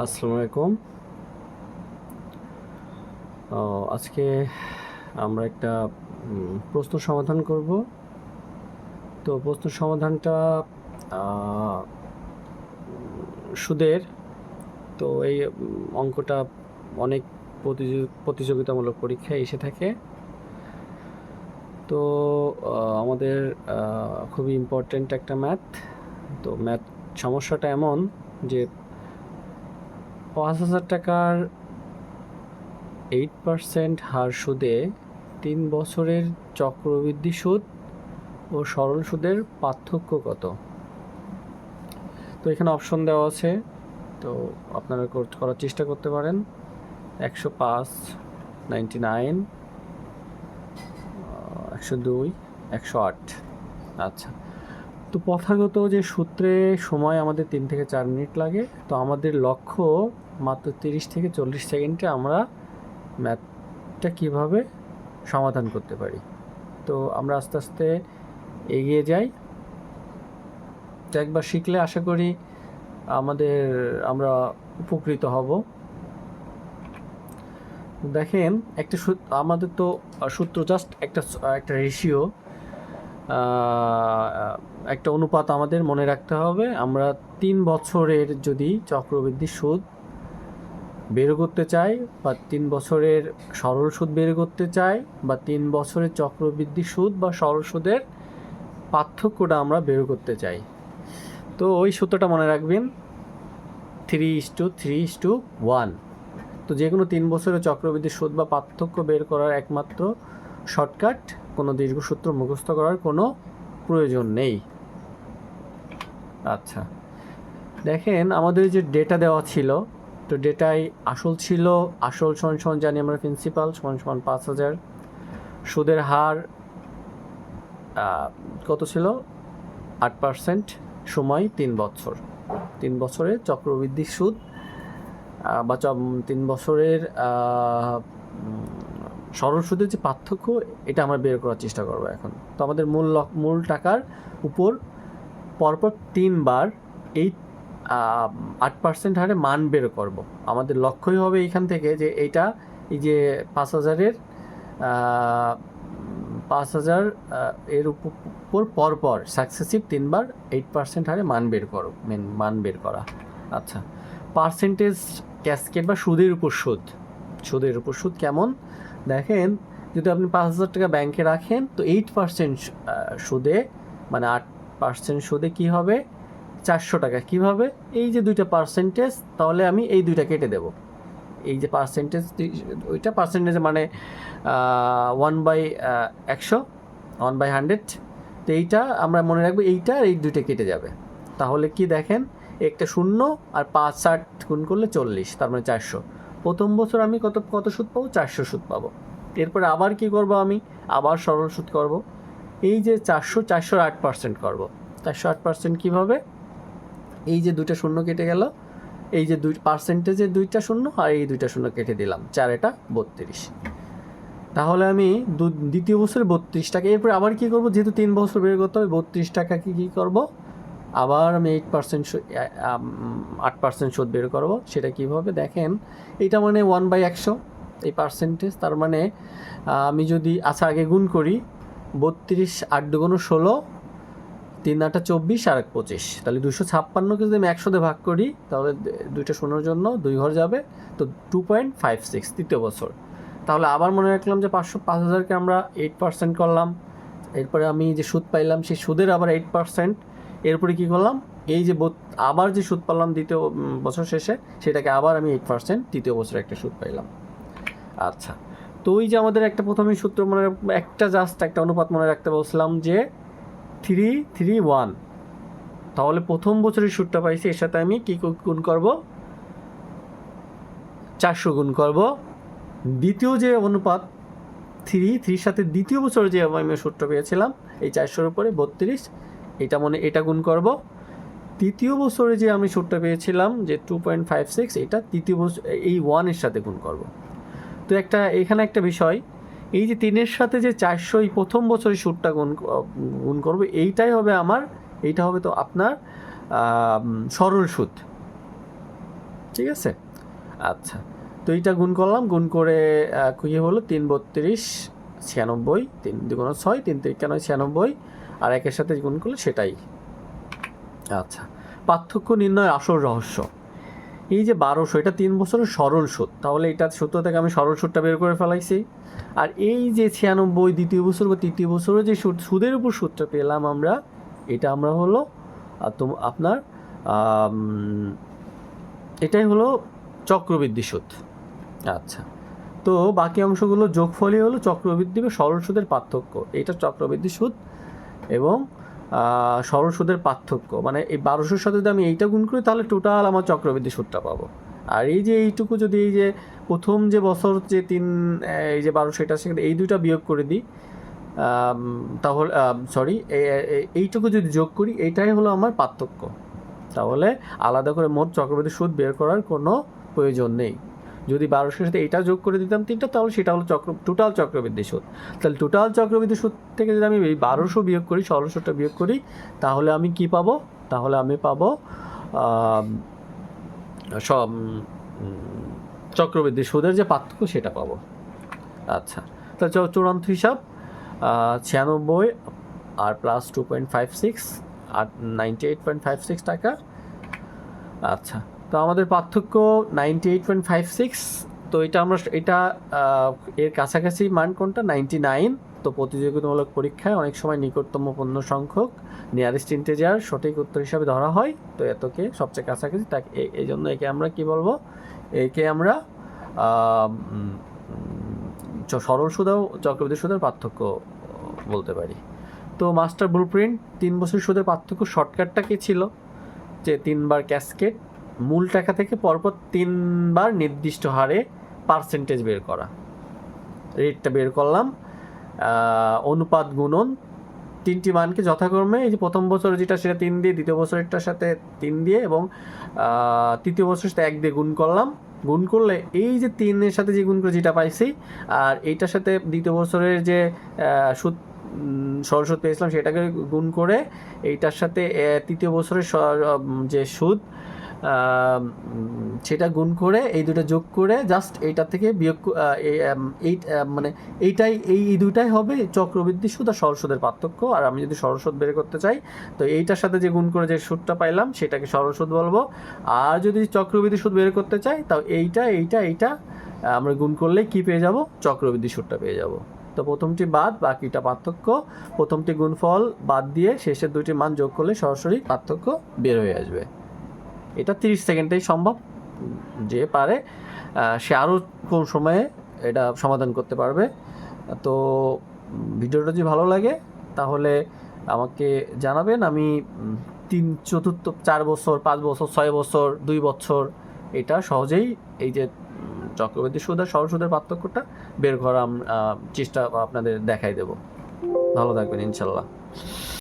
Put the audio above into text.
আসসালামু আলাইকুম। আজকে আমরা একটা প্রশ্ন সমাধান করব। তো প্রশ্ন সমাধানটা আহ, সুদের। তো এই অঙ্কটা অনেক প্রতিযোগিতামূলক পরীক্ষায় এসে থাকে। তো আমাদের খুবই ইম্পর্ট্যান্ট একটা ম্যাথ। তো ম্যাথ সমস্যাটা এমন যে ৫,০০০ টাকার 8% হার সুদে ৩ বছরের চক্রবৃদ্ধি সুদ ও সরল সুদের পার্থক্য কত? তো এখানে অপশন দেওয়া আছে, তো আপনারা করার চেষ্টা করতে পারেন। ১০৫, 99, ১০২, ১০৮। আচ্ছা, তো প্রথাগত যে সূত্রে সময় আমাদের ৩ থেকে ৪ মিনিট লাগে, তো আমাদের লক্ষ্য মাত্র ৩০ থেকে ৪০ সেকেন্ডে আমরা ম্যাথটা কিভাবে সমাধান করতে পারি। তো আমরা আস্তে আস্তে এগিয়ে যাই। তো একবার শিখলে আশা করি আমরা উপকৃত হব। দেখেন, একটা আমাদের তো সূত্র জাস্ট একটা রেশিও, একটা অনুপাত আমাদের মনে রাখতে হবে। আমরা ৩ বছরের যদি চক্রবৃদ্ধি সুদ বের করতে চাই, বা ৩ বছরের সরল সুদ বের করতে চাই, বা 3 বছরের চক্রবৃদ্ধি সুদ বা সরল সুদের পার্থক্যটা আমরা বের করতে চাই, তো ওই সূত্রটা মনে রাখবেন, 3:3:1। তো যে কোনো 3 বছরের চক্রবৃদ্ধি সুদ বা পার্থক্য বের করার একমাত্র শর্টকাট, কোনো দীর্ঘসূত্র মুখস্থ করার কোনো প্রয়োজন নেই। আচ্ছা, দেখেন আমাদের যে ডেটা দেওয়া ছিল, তো ডেটায় আসল ছিল, আসল সমান জানি আমরা প্রিন্সিপাল সমান 5,000। সুদের হার কত ছিল? 8%। সময় 3 বছর। 3 বছরের চক্রবৃদ্ধি সুদ বা 3 বছরের সরল সুদের যে পার্থক্য, এটা আমরা বের করার চেষ্টা করবো এখন। তো আমাদের মূল টাকার উপর পরপর 3 বার এই 8% হারে মান বের করব। আমাদের লক্ষ্যই হবে এইখান থেকে যে এই যে 5,000 এর উপর পরপর সাকসেসিভ 3 বার 8% হারে মান বের করা। আচ্ছা, পার্সেন্টেজ ক্যাসকেড বা সুদের উপর সুদ কেমন দেখেন। যদি আপনি 5,000 টাকা ব্যাংকে রাখেন, তো 8% সুদে, মানে 8% সুদে কি হবে? 400 টাকা। কীভাবে? এই যে দুইটা পার্সেন্টেজ, তাহলে আমি এই দুইটা কেটে দেব। এই যে পার্সেন্টেজ, ওইটা পার্সেন্টেজ মানে 1/100, 1/100। তো এইটা আমরা মনে রাখবো, এইটা আর এই দুইটা কেটে যাবে। তাহলে কি দেখেন, একটা শূন্য আর 5 গুণ করলে 40, তার মানে 400। প্রথম বছর আমি কত সুদ পাবো? 400 সুদ পাবো। এরপরে আবার কি করব? আমি আবার সরল সুদ করব। এই যে 400 8% করবো। 8% কীভাবে? এই যে দুইটা শূন্য কেটে গেল, এই যে পার্সেন্টেজের দুইটা শূন্য আর এই দুইটা শূন্য কেটে দিলাম, 4 এটা 32। তাহলে আমি দ্বিতীয় বছরে 32 টাকা। এরপরে আবার কি করব? যেহেতু 3 বছর বের করতে হবে, 32 টাকা কি করব? আবার আমি 8% সুদ বের করব। সেটা কীভাবে দেখেন, এটা মানে 1/100 এই পার্সেন্টেজ। তার মানে আমি যদি আগে গুণ করি, 32 8 দুগুণ 16, 3 8 24 আর 1 25, তাহলে 256কে যদি আমি 100 দিয়ে ভাগ করি, তাহলে দুইটা শূন্যর জন্য 2 ঘর যাবে, তো 2.56 তৃতীয় বছর। তাহলে আবার মনে রাখলাম যে 5,000কে আমরা 8% করলাম। এরপরে আমি যে সুদ পাইলাম, সেই সুদের আবার 8%। এরপরে কি করলাম? এই যে আবার যে সুদ পাইলাম দ্বিতীয় বছর শেষে, সেটাকে আবার আমি 8% তৃতীয় বছরে একটা সুদ পাইলাম। আচ্ছা, তো ওই যে আমাদের একটা প্রথমেই সূত্র একটা অনুপাত মনে রাখতে বলছিলাম যে 3:3:1। তাহলে প্রথম বছরের সুদটা পাইছি, এর সাথে আমি কি গুণ করব? 400 গুণ করব। দ্বিতীয় যে অনুপাত 3 সাথে দ্বিতীয় বছরে যে আমি সুদটা পেয়েছিলাম, এই 400-র উপরে 32, এটা গুণ করব। তৃতীয় বছরে যে আমি সুদটা পেয়েছিলাম যে 2.56, এটা তৃতীয় বছর এই 1-এর সাথে গুণ করব। তো এখানে একটা বিষয়, এই যে 3-এর সাথে যে 400 এই প্রথম বছরের সুদটা গুণ করব, এইটা হবে তো আপনার সরল সুদ। ঠিক আছে। আচ্ছা, তো এইটা গুণ করলাম, গুণ করে কী হলো 3 32 96, 3 2 6, 3 3 96, আর একের সাথে গুণ করলে সেটাই। আচ্ছা, পার্থক্য নির্ণয়ের আসল রহস্য। এই যে 1200, এটা 3 বছরের সরল সুদ, তাহলে এটা সূত্র থেকে আমি সরল সুদটা বের করে ফেলাইছি। আর এই যে 96 দ্বিতীয় বছর বা তৃতীয় বছরে যে সুদের উপর সুদটা পেলাম আমরা, এটা আমরা হলো আপনার এটাই হলো চক্রবৃদ্ধি সুদ। আচ্ছা, তো বাকি অংশগুলো যোগফলই হলো চক্রবৃদ্ধি বা সরল সুদের পার্থক্য। এইটা চক্রবৃদ্ধি সুদ এবং সরল সুদের পার্থক্য, মানে এই 1200-র সাথে যদি আমি এইটা গুণ করি তাহলে টোটাল আমার চক্রবৃদ্ধি সুদটা পাবো। আর এই যে এইটুকু যদি এই যে প্রথম যে বছর যে এই যে 1200, এটা সেখানে এই দুইটা বিয়োগ করে দিই, তাহলে সরি এইটুকু যদি যোগ করি, এইটাই হলো আমার পার্থক্য। তাহলে আলাদা করে মোট চক্রবৃদ্ধি সুদ বের করার কোনো প্রয়োজন নেই। যদি 1200-র সাথে এটা যোগ করে দিতাম 3টা, তাহলে সেটা হলো টোটাল চক্রবৃদ্ধি সুদ। তাহলে টোটাল চক্রবৃদ্ধি সুদ থেকে যদি আমি এই 1200 বিয়োগ করি, সরল সুদটা বিয়োগ করি, তাহলে আমি কি পাবো? তাহলে আমি পাবো সব চক্রবৃদ্ধি সুদের যে পার্থক্য সেটা পাবো। আচ্ছা, তাহলে চূড়ান্ত হিসাব 96 আর প্লাস 2.56 আর 98.56 টাকা। আচ্ছা, তো আমাদের পার্থক্য 98.56। তো এটা আমরা এর কাছাকাছি মান কোনটা? 99। তো প্রতিযোগিতামূলক পরীক্ষায় অনেক সময় নিকটতম পূর্ণ সংখ্যক নিয়ারেস্ট ইন্টিজার সঠিক উত্তর হিসাবে ধরা হয়। তো এতকে সবচেয়ে কাছাকাছি, তাকে এই জন্য একে আমরা কি বলবো? একে আমরা সরল সুদ ও চক্রবৃদ্ধি সুদের পার্থক্য বলতে পারি। তো মাস্টার ব্লুপ্রিন্ট 3 বছর সুদের পার্থক্য শর্টকাটটা কি ছিল? যে 3 বার ক্যাসকেড, মূল টাকা থেকে পরপর 3 বার নির্দিষ্ট হারে পার্সেন্টেজ বের করা, রেটটা বের করলাম, অনুপাত গুণন, 3টি মানকে যথাক্রমে এই যে প্রথম বছর যেটা সেটা 3 দিয়ে, দ্বিতীয় বছরেরটার সাথে 3 দিয়ে এবং তৃতীয় বছরের সাথে 1 দিয়ে গুণ করলাম। গুণ করলে এই যে 3-এর সাথে যে গুণ করে যেটা পাইছি, আর এইটার সাথে দ্বিতীয় বছরের যে সুদ সরল সুদ পেয়েছিলাম সেটাকে গুণ করে এইটার সাথে তৃতীয় বছরের যে সুদ সেটা গুণ করে এই দুটো যোগ করে জাস্ট এইটা থেকে বিয়োগ, মানে এই দুটাই হবে চক্রবৃদ্ধি সুদ আর সরল সুদের পার্থক্য। আর আমি যদি সরল সুদ বের করতে চাই, তো এইটার সাথে যে গুণ করে যে সুদটা পাইলাম সেটাকে সরল সুদ বলবো। আর যদি চক্রবৃদ্ধি সুদ বের করতে চাই, তাও এইটা আমরা গুণ করলে কি পেয়ে যাব? চক্রবৃদ্ধি সুদটা পেয়ে যাব। তো প্রথমটি বাদ, বাকিটা পার্থক্য। প্রথমটি গুণফল বাদ দিয়ে শেষের দুইটি মান যোগ করলে সরাসরি পার্থক্য বের হয়ে আসবে। এটা 30 সেকেন্ডেই সম্ভব। যে পারে সে আরও কম সময়ে এটা সমাধান করতে পারবে। তো ভিডিওটা যদি ভালো লাগে তাহলে আমাকে জানাবেন। আমি 3, 4 বছর, 5 বছর, 6 বছর, 2 বছর এটা সহজেই এই যে চক্রবৃদ্ধি সুদ আর সরল সুদের পার্থক্যটা বের করা চেষ্টা আপনাদের দেখাই দেব। ভালো থাকবেন ইনশাল্লাহ।